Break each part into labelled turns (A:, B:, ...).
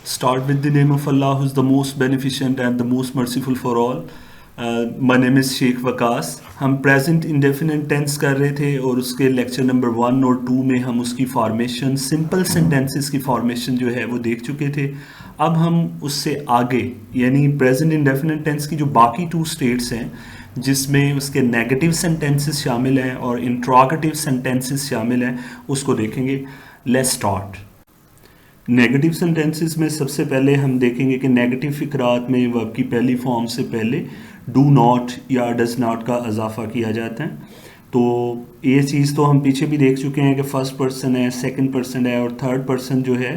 A: Start with the name of Allah, who's the most beneficent and the most merciful for all. My name is Sheikh Waqas. हम present indefinite tense कर रहे थे और उसके lecture number 1 और 2 में हम उसकी फॉर्मेशन, सिंपल सेंटेंसेस की फॉर्मेशन जो है वो देख चुके थे. अब हम उससे आगे यानी प्रेजेंट इंडेफिनेट टेंस की जो बाकी 2 स्टेट्स हैं जिसमें उसके नेगेटिव सेंटेंसेस शामिल हैं और इंट्रोगेटिव सेंटेंसेस शामिल हैं, उसको देखेंगे. Let's start. नेगेटिव सेंटेंसेस में सबसे पहले हम देखेंगे कि नेगेटिव फ़िक्रात में वर्ब की पहली फॉर्म से पहले डू नॉट या डज नॉट का इजाफा किया जाता है. तो ये चीज़ तो हम पीछे भी देख चुके हैं कि फर्स्ट पर्सन है, सेकंड पर्सन है और थर्ड पर्सन जो है,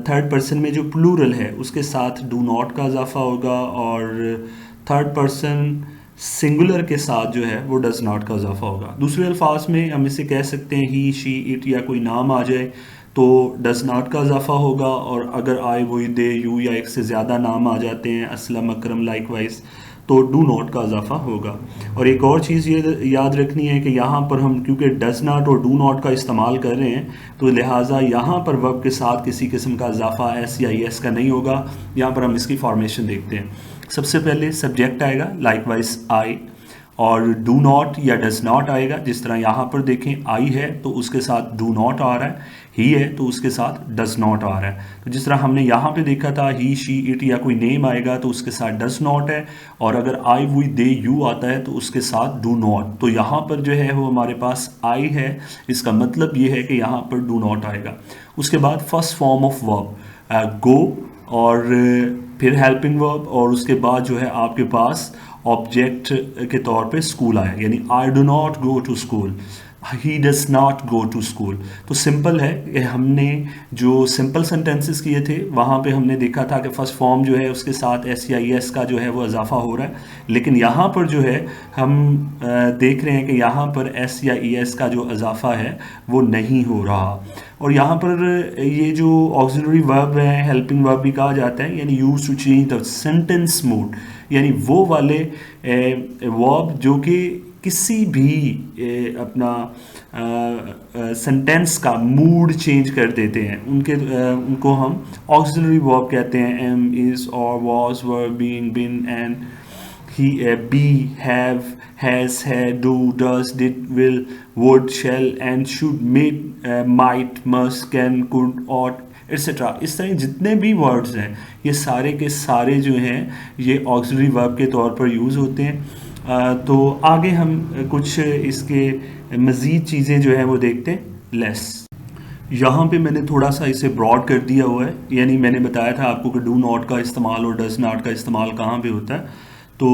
A: थर्ड पर्सन में जो प्लूरल है उसके साथ डू नॉट का इजाफा होगा और थर्ड पर्सन सिंगुलर के साथ जो है वो डज नॉट का इजाफा होगा. दूसरे अल्फाज में हम इसे कह सकते हैं ही, शी, इट या कोई नाम आ जाए तो डज नॉट का इजाफा होगा, और अगर आए वही, दे, यू या एक से ज़्यादा नाम आ जाते हैं, असलम, अकरम, लाइकवाइज, तो डू नॉट का इजाफा होगा. और एक और चीज़ ये याद रखनी है कि यहाँ पर हम क्योंकि डज नॉट और डू नॉट का इस्तेमाल कर रहे हैं तो लिहाजा यहाँ पर वर्ब के साथ किसी किस्म का इजाफा एस या एस का नहीं होगा. यहाँ पर हम इसकी फॉर्मेशन देखते हैं. सबसे पहले सब्जेक्ट आएगा लाइकवाइज आई, और डू नॉट या डज नॉट आएगा. जिस तरह यहाँ पर देखें आई है तो उसके साथ डू नॉट आ रहा है, ही है तो उसके साथ डज नॉट आ रहा है. तो जिस तरह हमने यहाँ पे देखा था ही, शी, इट या कोई नेम आएगा तो उसके साथ डज नॉट है, और अगर आई, वी, दे, यू आता है तो उसके साथ डू नॉट. तो यहाँ पर जो है वो हमारे पास आई है, इसका मतलब ये है कि यहाँ पर डू नॉट आएगा. उसके बाद फर्स्ट फॉर्म ऑफ वर्ब गो, और फिर हेल्पिंग वर्ब, और उसके बाद जो है आपके पास ऑब्जेक्ट के तौर पे स्कूल आया, यानी I do not go to school, he does not go to school. तो सिंपल है कि हमने जो सिंपल सेंटेंसेस किए थे वहाँ पे हमने देखा था कि फर्स्ट फॉर्म जो है उसके साथ एस या एस का जो है वो इजाफा हो रहा है, लेकिन यहाँ पर जो है हम देख रहे हैं कि यहाँ पर एस या एस का जो इजाफा है वो नहीं हो रहा. और यहाँ पर ये जो ऑक्सिलरी वर्ब है, हेल्पिंग वर्ब भी कहा जाता है, यानी use to change the sentence mood, यानी वो वाले वर्ब जो कि किसी भी अपना सेंटेंस का मूड चेंज कर देते हैं, उनको हम ऑक्सिलरी वर्ब कहते हैं. Am, is, are, was, were, being, been, and, he, be, have, has, had, do, does, did, will, would, shall, and should, may, might, must, can, could, ought, etc. इस तरह जितने भी वर्ड्स हैं ये सारे के सारे जो हैं ये ऑक्सिलरी वर्ब के तौर पर यूज़ होते हैं. तो आगे हम कुछ इसके मज़ीद चीज़ें जो हैं वो देखते हैं. लेस यहाँ पे मैंने थोड़ा सा इसे ब्रॉड कर दिया हुआ है, यानी मैंने बताया था आपको कि डू नॉट का इस्तेमाल और डज नॉट का इस्तेमाल कहाँ पे होता है. तो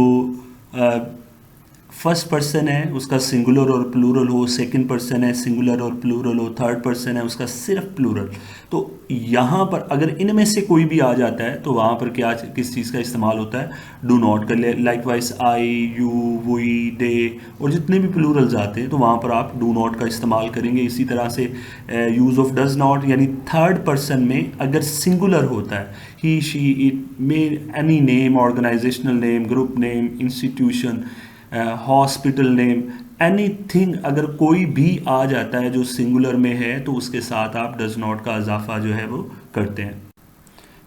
A: फर्स्ट पर्सन है उसका सिंगुलर और प्लूरल हो, सेकंड पर्सन है सिंगुलर और प्लूरल हो, थर्ड पर्सन है उसका सिर्फ प्लूरल. तो यहाँ पर अगर इनमें से कोई भी आ जाता है तो वहाँ पर क्या किस चीज़ का इस्तेमाल होता है, डू नॉट का. लाइकवाइज आई, यू, वी, दे और जितने भी प्लूरल्स आते हैं तो वहाँ पर आप डू नॉट का इस्तेमाल करेंगे. इसी तरह से यूज़ ऑफ डज नॉट, यानी थर्ड पर्सन में अगर सिंगुलर होता है, he, she, it, may, any name, organizational name, group name, institution, hospital name, anything, अगर कोई भी आ जाता है जो सिंगुलर में है तो उसके साथ आप डज नॉट का इजाफा जो है वो करते हैं.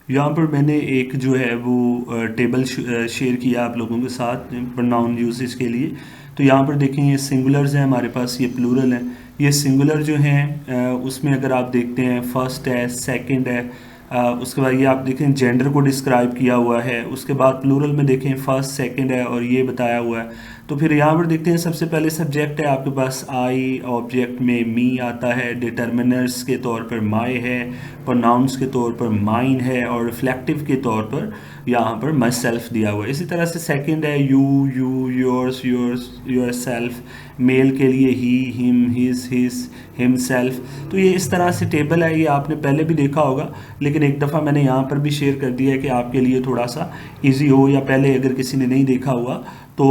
A: यहाँ पर मैंने एक जो है वो टेबल शेयर किया आप लोगों के साथ प्रोनाउन यूसेज के लिए. तो यहाँ पर देखें ये सिंगुलर्स हैं हमारे पास, ये प्लूरल हैं. ये सिंगुलर जो हैं उसमें अगर आप देखते हैं फर्स्ट है, सेकंड है, उसके बाद ये आप देखें जेंडर को डिस्क्राइब किया हुआ है. उसके बाद प्लूरल में देखें फर्स्ट, सेकंड है और ये बताया हुआ है. तो फिर यहाँ पर देखते हैं सबसे पहले सब्जेक्ट है आपके पास आई, ऑब्जेक्ट में मी आता है, डिटर्मिनर्स के तौर पर माई है, प्रोनाउंस के तौर पर माइन है, और रिफ्लेक्टिव के तौर पर यहाँ पर माई सेल्फ दिया हुआ है. इसी तरह से सेकंड है you, yours, yourself, male के लिए ही, हिम, हिज, हिमसेल्फ. तो ये इस तरह से टेबल है, ये आपने पहले भी देखा होगा लेकिन एक दफ़ा मैंने यहाँ पर भी शेयर कर दिया है कि आपके लिए थोड़ा सा इजी हो, या पहले अगर किसी ने नहीं देखा हुआ तो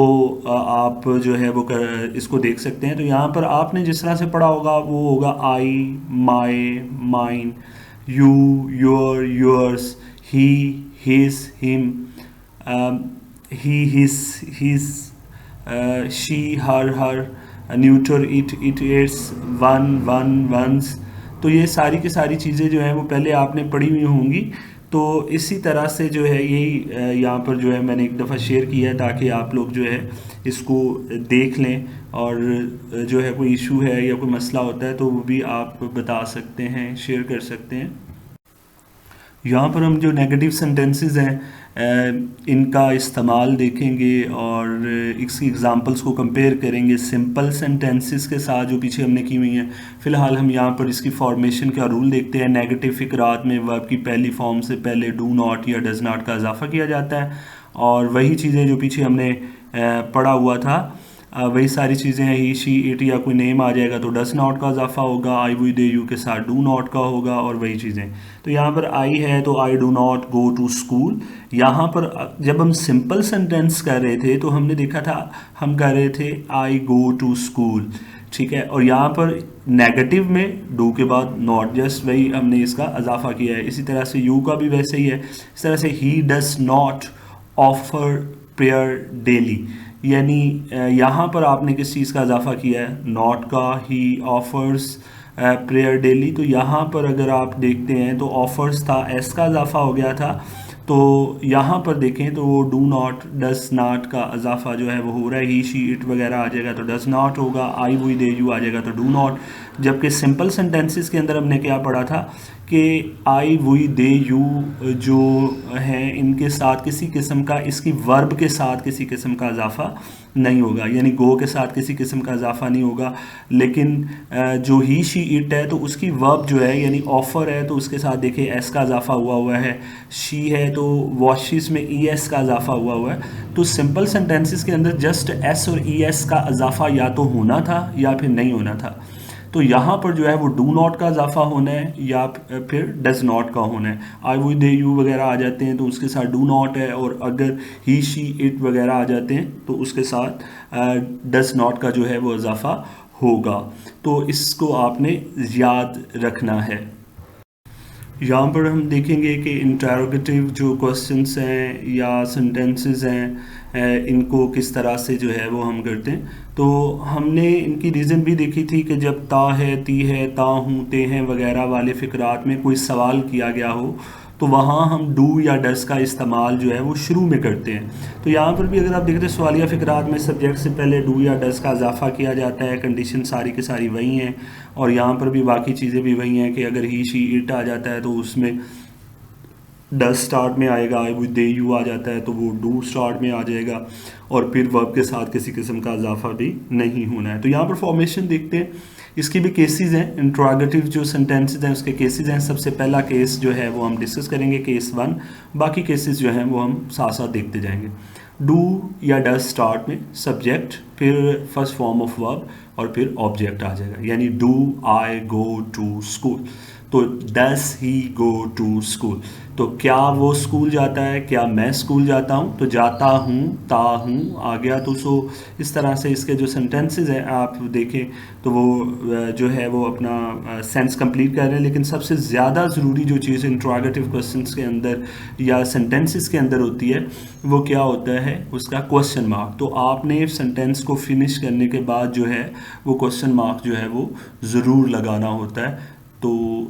A: आप जो है वो इसको देख सकते हैं. तो यहाँ पर आपने जिस तरह से पढ़ा होगा वो होगा I, my, mine, you, your, yours, he, his, him, he, his, she, her, neuter, it, its, one, one's. तो ये सारी की सारी चीज़ें जो हैं वो पहले आपने पढ़ी हुई होंगी. तो इसी तरह से जो है यही यहाँ पर जो है मैंने एक दफ़ा शेयर किया है ताकि आप लोग जो है इसको देख लें, और जो है कोई इशू है या कोई मसला होता है तो वो भी आप बता सकते हैं, शेयर कर सकते हैं। यहाँ पर हम जो नेगेटिव सेंटेंसेस हैं इनका इस्तेमाल देखेंगे और इसकी एग्जांपल्स को कंपेयर करेंगे सिंपल सेंटेंसेस के साथ जो पीछे हमने की हुई हैं। फ़िलहाल हम यहाँ पर इसकी फॉर्मेशन का रूल देखते हैं। नेगेटिव फ़िक्रात में वर्ब की पहली फॉर्म से पहले डू नॉट या डज़ नॉट का इजाफा किया जाता है, और वही चीज़ें जो पीछे हमने पढ़ा हुआ था वही सारी चीज़ें हैं। ही शी इट या कोई नेम आ जाएगा तो डस नॉट का इजाफा होगा, आई वी दे यू के साथ डू नॉट का होगा, और वही चीज़ें। तो यहाँ पर आई है तो I do not go to school. यहाँ पर जब हम सिंपल सेंटेंस कर रहे थे तो हमने देखा था हम कर रहे थे आई गो टू स्कूल, ठीक है। और यहाँ पर नेगेटिव में डू के बाद नॉट, जस्ट वही हमने इसका इजाफा किया है। इसी तरह से यू का भी वैसे ही है। इस तरह से ही does not offer prayer daily, यानी यहाँ पर आपने किस चीज़ का इजाफा किया है, नॉट का। ही ऑफर्स प्रेयर डेली, तो यहाँ पर अगर आप देखते हैं तो ऑफर्स था, एस का इजाफा हो गया था, तो यहाँ पर देखें तो वो डू नॉट डस नॉट का इजाफा जो है वो हो रहा है। ही शी इट वगैरह आ जाएगा तो डस नॉट होगा, आई वी दे यू आ जाएगा तो डू नॉट। जबकि सिंपल सेंटेंसेस के अंदर हमने क्या पढ़ा था कि आई वी दे यू जो है इनके साथ किसी किस्म का, इसकी वर्ब के साथ किसी किस्म का इजाफा नहीं होगा, यानी गो के साथ किसी किस्म का इजाफा नहीं होगा। लेकिन जो ही शी इट है तो उसकी वर्ब जो है यानी ऑफ़र है तो उसके साथ देखिए एस का इजाफा हुआ है। शी है तो वॉशिस में ई एस का इजाफा हुआ है। तो सिंपल सेंटेंसेस के अंदर जस्ट एस और ई एस का इजाफा या तो होना था या फिर नहीं होना था। तो यहाँ पर जो है वो डू नॉट का इजाफा होना है या फिर डज नॉट का होना है। आई वी दे यू वगैरह आ जाते हैं तो उसके साथ डू नॉट है, और अगर ही शी इट वगैरह आ जाते हैं तो उसके साथ डज नॉट का जो है वो इजाफा होगा। तो इसको आपने याद रखना है। यहाँ पर हम देखेंगे कि इंटरोगेटिव जो क्वेश्चंस हैं या सेंटेंसेस हैं इनको किस तरह से जो है वो हम करते हैं। तो हमने इनकी रीज़न भी देखी थी कि जब ता है, ती है, ता हूँ, ते हैं वगैरह वाले फ़िक्रात में कोई सवाल किया गया हो तो वहाँ हम डू या डस का इस्तेमाल जो है वो शुरू में करते हैं। तो यहाँ पर भी अगर आप देखते हैं सवालिया फ़िक्रात में सब्जेक्ट से पहले डू या डस का इजाफा किया जाता है, कंडीशन सारी की सारी वही हैं, और यहाँ पर भी बाकी चीज़ें भी वही हैं कि अगर ही शी इट आ जाता है तो उसमें डस स्टार्ट में आएगा, आई विद दे यू आ जाता है तो वो डू स्टार्ट में आ जाएगा, और फिर वर्ब के साथ किसी किस्म का इजाफा भी नहीं होना है। तो यहाँ पर फॉर्मेशन देखते हैं, इसकी भी केसेस हैं। इंट्रोगेटिव जो सेंटेंसेस हैं उसके केसेस हैं। सबसे पहला केस जो है वो हम डिस्कस करेंगे, केस 1। बाकी केसेस जो हैं वो हम साथ साथ देखते जाएंगे। डू या डस स्टार्ट में सब्जेक्ट, फिर फर्स्ट फॉर्म ऑफ वर्ब, और फिर ऑब्जेक्ट आ जाएगा, यानी do I go to school. तो does he go to school, तो क्या वो स्कूल जाता है, क्या मैं स्कूल जाता हूँ, तो जाता हूँ, ता हूँ आ गया। तो सो इस तरह से इसके जो सेंटेंसेस हैं आप देखें तो वो जो है वो अपना सेंस कंप्लीट कर रहे हैं। लेकिन सबसे ज़्यादा ज़रूरी जो चीज़ इंट्रोगेटिव क्वेश्चंस के अंदर या सेंटेंसेस के अंदर होती है वो क्या होता है, उसका क्वेश्चन मार्क। तो आपने सेंटेंस को फिनिश करने के बाद जो है वो क्वेश्चन मार्क जो है वो ज़रूर लगाना होता है। तो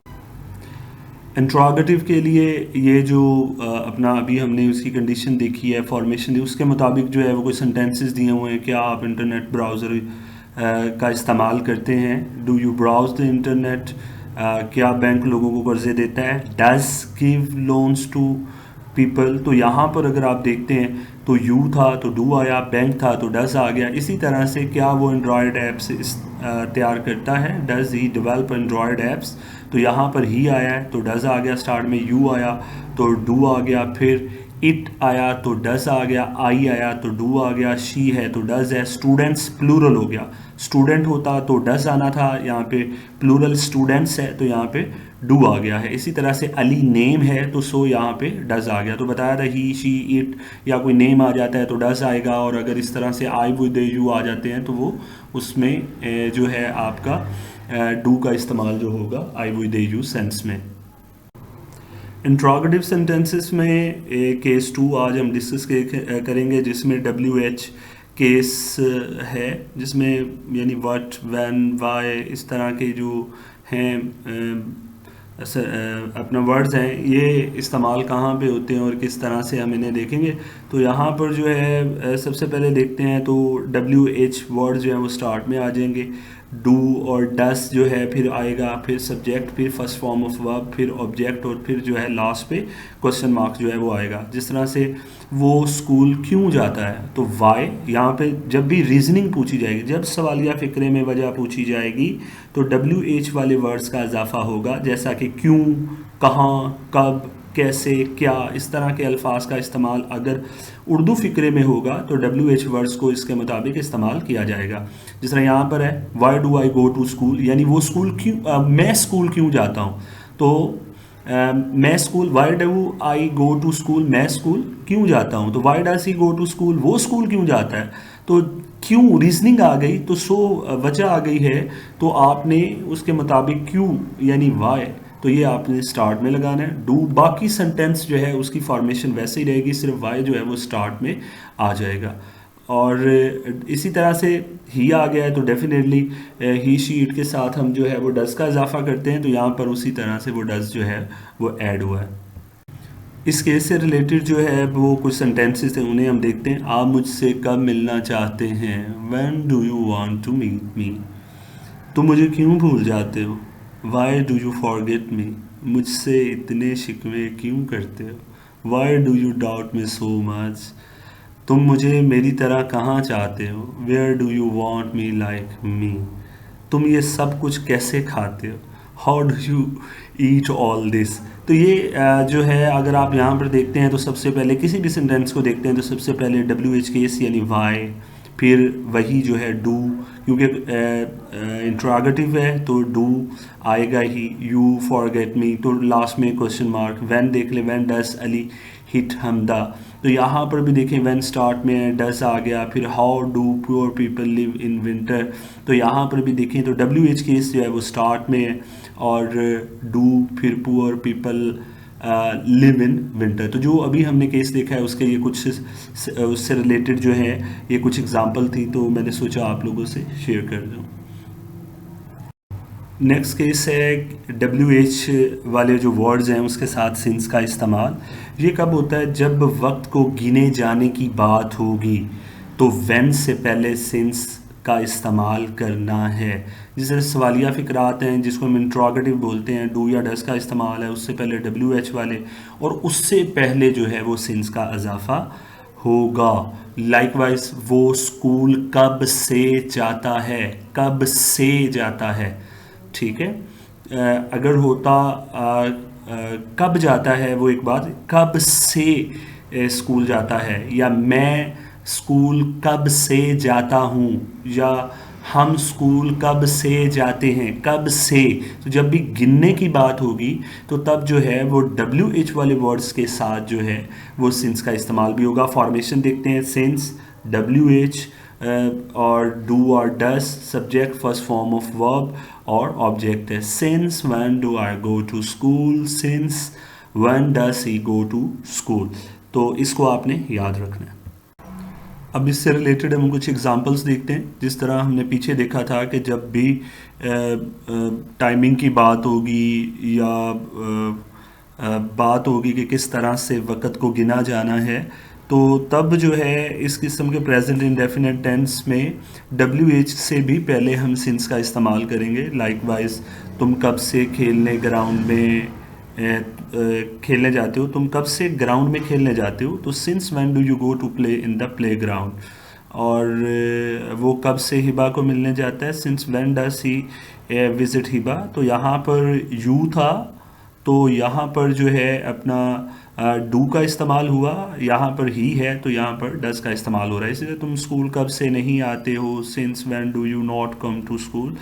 A: इंट्रोगेटिव के लिए ये जो अपना अभी हमने उसकी कंडीशन देखी है, फॉर्मेशन दी, उसके मुताबिक जो है वो कोई सेंटेंसेस दिए हुए हैं। क्या आप इंटरनेट ब्राउज़र का इस्तेमाल करते हैं, do you browse the internet, क्या बैंक लोगों को कर्जे देता है, does give loans to people. तो यहाँ पर अगर आप देखते हैं तो यू था तो डू आया, बैंक था तो डज आ गया। इसी तरह से क्या वो एंड्रॉयड ऐप्स तैयार करता है, does he develop Android apps, तो यहाँ पर ही आया है तो डज आ गया, स्टार्ट में यू आया तो डू आ गया, फिर इट आया तो डज आ गया, आई आया तो डू आ गया, शी है तो डज है, स्टूडेंट्स प्लूरल हो गया, स्टूडेंट होता तो डज आना था, यहाँ पे प्लूरल स्टूडेंट्स है तो यहाँ पे डू आ गया है। इसी तरह से अली नेम है तो सो यहाँ पे डज आ गया। तो बताया था ही शी इट या कोई नेम आ जाता है तो डज आएगा, और अगर इस तरह से आई विद यू आ जाते हैं तो वो उसमें जो है आपका डू का इस्तेमाल जो होगा आई विद यू सेंस में। इंट्रोगेटिव सेंटेंसेस में केस 2 आज हम डिस्कस करेंगे, जिसमें WH केस है, जिसमें यानी व्हाट, व्हेन, व्हाई इस तरह के जो हैं अपना वर्ड्स हैं, ये इस्तेमाल कहाँ पे होते हैं और किस तरह से हम इन्हें देखेंगे। तो यहाँ पर जो है सबसे पहले देखते हैं तो WH वर्ड जो है वो स्टार्ट में आ जाएंगे। डू और डस जो है फिर आएगा, फिर सब्जेक्ट, फिर फर्स्ट फॉर्म ऑफ वर्ब, फिर ऑब्जेक्ट, और फिर जो है लास्ट पे क्वेश्चन मार्क जो है वो आएगा। जिस तरह से वो स्कूल क्यों जाता है, तो वाई यहाँ पे जब भी रीजनिंग पूछी जाएगी, जब सवालिया फ़िक्रे में वजह पूछी जाएगी तो WH वाले वर्ड्स का इजाफा होगा, जैसा कि क्यों, कहाँ, कब, कैसे, क्या, इस तरह के अल्फाज का इस्तेमाल अगर उर्दू फ़िक्रे में होगा तो WH वर्ड्स को इसके मुताबिक इस्तेमाल किया जाएगा। जिस तरह यहाँ पर है why do I go to school, यानी वो स्कूल क्यों, मैं स्कूल क्यों जाता हूँ। तो मैं school, why do I go to school, मैं स्कूल क्यों जाता हूँ। तो why does he go to school, वो स्कूल क्यों जाता है। तो क्यों रीजनिंग आ गई, तो सो वजह आ गई है, तो आपने उसके मुताबिक क्यों यानी वाई, तो ये आपने स्टार्ट में लगाना है। डू, बाकी सेंटेंस जो है उसकी फॉर्मेशन वैसे ही रहेगी, सिर्फ वाई जो है वो स्टार्ट में आ जाएगा। और इसी तरह से ही आ गया है तो डेफिनेटली ही शी इट के साथ हम जो है वो डस का इजाफा करते हैं, तो यहाँ पर उसी तरह से वो डस जो है वो ऐड हुआ है। इस केस से रिलेटेड जो है वो कुछ सेंटेंसेस हैं, उन्हें हम देखते हैं। आप मुझसे कब मिलना चाहते हैं, when do you want to meet me. तुम मुझे क्यों भूल जाते हो, why do you forget me. मुझसे इतने शिकवे क्यों करते हो, why do you doubt me so much. तुम मुझे मेरी तरह कहाँ चाहते हो, where do you want me like me. तुम ये सब कुछ कैसे खाते हो, how do you eat all this. तो ये जो है अगर आप यहाँ पर देखते हैं तो सबसे पहले किसी भी सेंटेंस को देखते हैं तो सबसे पहले WH केस यानी वाई, फिर वही जो है डू, क्योंकि इंट्रोगेटिव है तो डू आएगा ही। यू फॉरगेट मी, तो लास्ट में क्वेश्चन मार्क। व्हेन देख ले, व्हेन डस अली हिट हमदा, तो यहाँ पर भी देखें व्हेन स्टार्ट में डस आ गया। फिर how do poor people live in winter, तो यहाँ पर भी देखें तो WH केस जो है वो स्टार्ट में है, और डू फिर poor people live in winter. तो जो अभी हमने केस देखा है उसके ये कुछ उससे रिलेटेड जो है ये कुछ एग्जांपल थी, तो मैंने सोचा आप लोगों से शेयर कर दूँ। नेक्स्ट केस है WH वाले जो वर्ड्स हैं उसके साथ सिंस का इस्तेमाल। ये कब होता है, जब वक्त को गिने जाने की बात होगी तो व्हेन से पहले सिंस का इस्तेमाल करना है। जैसे सवालिया फ़िक्रात हैं जिसको हम इंट्रोगेटिव बोलते हैं, डू या डस का इस्तेमाल है, उससे पहले WH वाले, और उससे पहले जो है वो सिंस का इजाफा होगा। लाइकवाइज वो स्कूल कब से जाता है, कब से जाता है, ठीक है। अगर होता कब जाता है वो एक बात, कब से स्कूल जाता है, या मैं स्कूल कब से जाता हूँ, या हम स्कूल कब से जाते हैं, कब से। तो जब भी गिनने की बात होगी तो तब जो है वो WH वाले वर्ड्स के साथ जो है वो सिंस का इस्तेमाल भी होगा। फॉर्मेशन देखते हैं, सिंस, WH और डू और does, subject first form of verb, और ऑब्जेक्ट है। Since when do I go to school, since when does he go to school. तो इसको आपने याद रखना है। अब इससे रिलेटेड हम कुछ एग्जांपल्स देखते हैं। जिस तरह हमने पीछे देखा था कि जब भी टाइमिंग की बात होगी या बात होगी कि किस तरह से वक़्त को गिना जाना है, तो तब जो है इस किस्म के प्रेजेंट इंडेफिनिट टेंस में WH से भी पहले हम सिंस का इस्तेमाल करेंगे। लाइकवाइज तुम कब से खेलने ग्राउंड में खेलने जाते हो, तुम कब से ग्राउंड में खेलने जाते हो, तो since when do you go to play in the playground. और वो कब से हिबा को मिलने जाता है, since when does he visit Hiba. तो यहाँ पर यू था तो यहाँ पर जो है अपना डू का इस्तेमाल हुआ, यहाँ पर ही है तो यहाँ पर डस का इस्तेमाल हो रहा है। इसलिए तुम स्कूल कब से नहीं आते हो, since when do you not come to school.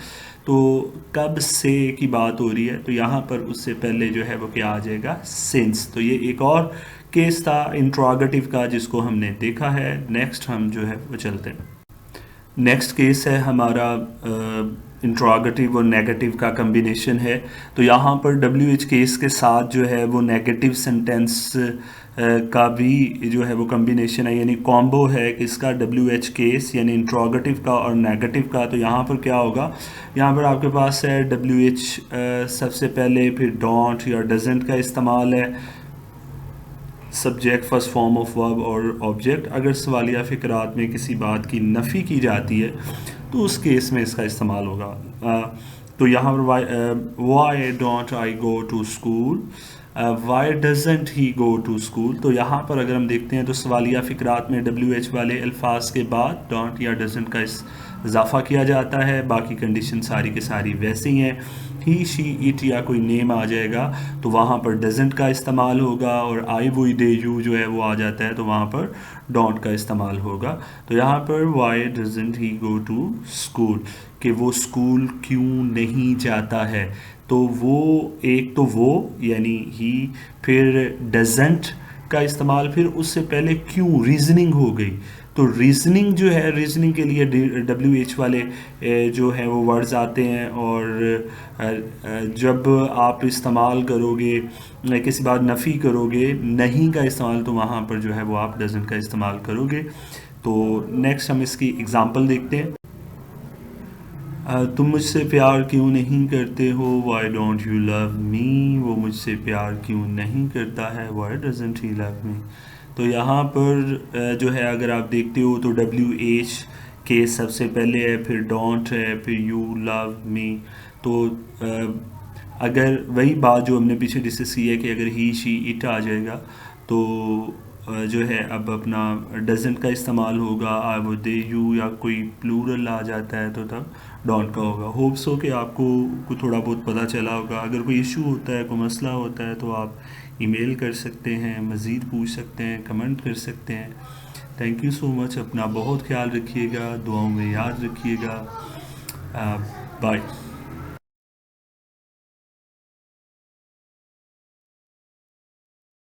A: तो कब से की बात हो रही है तो यहाँ पर उससे पहले जो है वो क्या आ जाएगा, सिंस। तो ये एक और केस था इंट्रोगेटिव का जिसको हमने देखा है। नेक्स्ट हम जो है वो चलते हैं। नेक्स्ट केस है हमारा इंट्रोगेटिव और नेगेटिव का कम्बिनेशन है। तो यहाँ पर डब्ल्यू एच केस के साथ जो है वो नेगेटिव सेंटेंस का भी जो है वो कम्बिनेशन है, यानी कॉम्बो है किसका, डब्ल्यू एच केस यानी इंट्रोगेटिव का और नेगेटिव का। तो यहाँ पर क्या होगा, यहाँ पर आपके पास है डब्ल्यू एच सबसे पहले, फिर डोंट या डजेंट का इस्तेमाल है, subject first form of verb और ऑब्जेक्ट। अगर सवालिया फ़िक्रात में किसी बात की नफ़ी की जाती है तो उस केस में इसका इस्तेमाल होगा। तो यहाँ पर why don't I go to school, why doesn't he go to school. तो यहाँ पर अगर हम देखते हैं तो सवालिया फ़िक्रात में डब्ल्यू एच वाले अल्फाज के बाद डोंट या डजेंट का इजाफ़ा किया जाता है, बाकी कंडीशन सारी की सारी वैसी हैं। ही शी इट या कोई नेम आ जाएगा तो वहाँ पर डजेंट का इस्तेमाल होगा, और आई वो दे यू जो है वो आ जाता है तो वहाँ पर डोंट का इस्तेमाल होगा। तो यहाँ पर why doesn't he go to school, कि वो स्कूल क्यों नहीं जाता है। तो वो एक तो वो यानी ही, फिर डजेंट का इस्तेमाल, फिर उससे पहले क्यों, रीजनिंग हो गई। तो रीजनिंग जो है, रीजनिंग के लिए डब्ल्यू एच वाले जो हैं वो वर्ड्स आते हैं, और जब आप इस्तेमाल करोगे किसी बात नफ़ी करोगे नहीं का इस्तेमाल, तो वहाँ पर जो है वो आप डजंट का इस्तेमाल करोगे। तो नेक्स्ट हम इसकी एग्ज़ाम्पल देखते हैं। तुम मुझसे प्यार क्यों नहीं करते हो, why don't you love me, वो मुझसे प्यार क्यों नहीं करता है, why doesn't he love me. तो यहाँ पर जो है अगर आप देखते हो तो डब्ल्यू एच के सबसे पहले है, फिर डोंट है, फिर यू लव मी। तो अगर वही बात जो हमने पीछे डिस्कस की है कि अगर ही शी इट आ जाएगा तो जो है अब अपना डजेंट का इस्तेमाल होगा, आई वो दे यू, या कोई प्लूरल आ जाता है तो तब डोंट का होगा। होप्स हो कि आपको थोड़ा बहुत पता चला होगा। अगर कोई इशू होता है, कोई मसला होता है तो आप ईमेल कर सकते हैं, मज़ीद पूछ सकते हैं, कमेंट कर सकते हैं। थैंक यू सो मच, अपना बहुत ख्याल रखिएगा, दुआओं में याद रखिएगा। बाय।